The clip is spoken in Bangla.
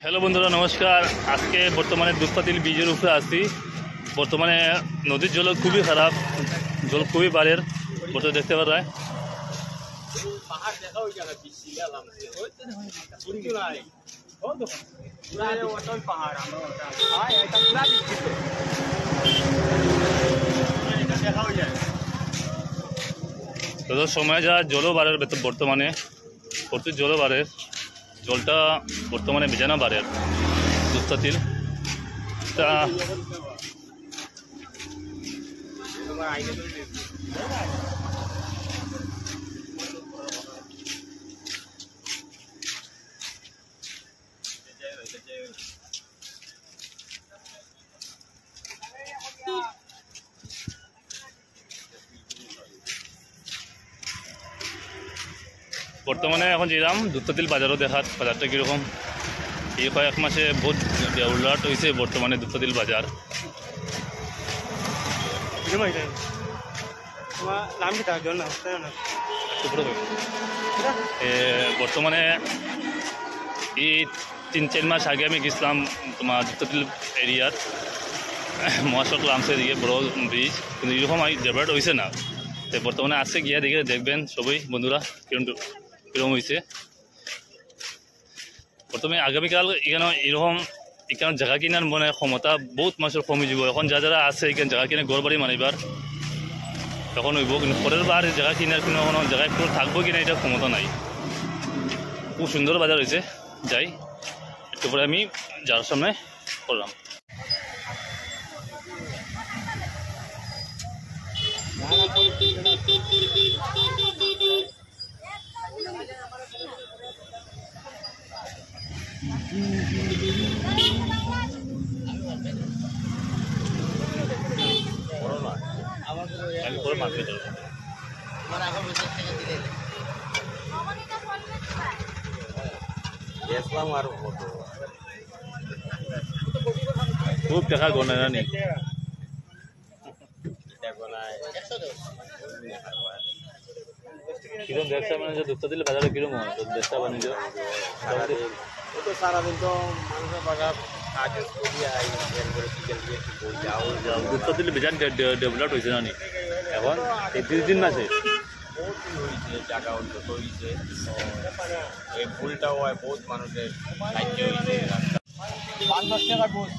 হ্যালো বন্ধুরা, নমস্কার। আজকে বর্তমানে দুধপাতিল ব্রিজের উপরে আছি। বর্তমানে নদীর জল খুবই খারাপ, জল খুবই বাড়ের বর্তমানে দেখতে পারা। সময় যা জলও বাড়ের বর্তমানে প্রচুর জলও বাড়ে, জলটা বর্তমানে বেজানা বাড়ের দুধপাতিল। তা বর্তমানে এখন যেরাম দুধপাতিল বাজারও দেখার বাজারটা কীরকম। এই কয়েক মাসে বহুত ডেভেলপ হয়েছে বর্তমানে দুধপাতিল বাজার। বর্তমানে এই 3-4 মাস আগে আমি গেছিলাম তোমার দুধপাতিল এরিয়ার মহাসড়ক লামসে দিকে বড় ব্রিজ, কিন্তু এরকম ডেভেলপ হয়েছে না। তো বর্তমানে আজকে গিয়ে দেখে দেখবেন সবাই বন্ধুরা কিরকম হয়েছে। প্রথমে আগামীকাল এখানে জায়গা কিনার মানে ক্ষমতা বহুত মানুষের কমে যাব। এখন যারা আছে এখানে জায়গা কিনে ঘর বাড়ি মানিবার তখন হইব, কিন্তু পরের বার জায়গা কিনার কোনো জায়গায় কোনো থাকবো কিনা এটা ক্ষমতা নাই। খুব সুন্দর বাজার হয়েছে, যাই একটু পরে আমি যার সামনে করলাম। খুব টাকা গনে জানি কিরম ব্যবসা বাণিজ্য দুধপাতিল বাজারে কিরম হয় ব্যবসা বাণিজ্য? সারাদিন তো মানুষের বাজার দুধপাতিল বেজান ডেভেলপ হয়েছে জানি এখন এই 2 দিন মাসে জায়গা উন্নত হয়েছে। এই ভুলটাও হয় বহুত মানুষের সাহায্য হয়েছে। 5-10 টাকা গোস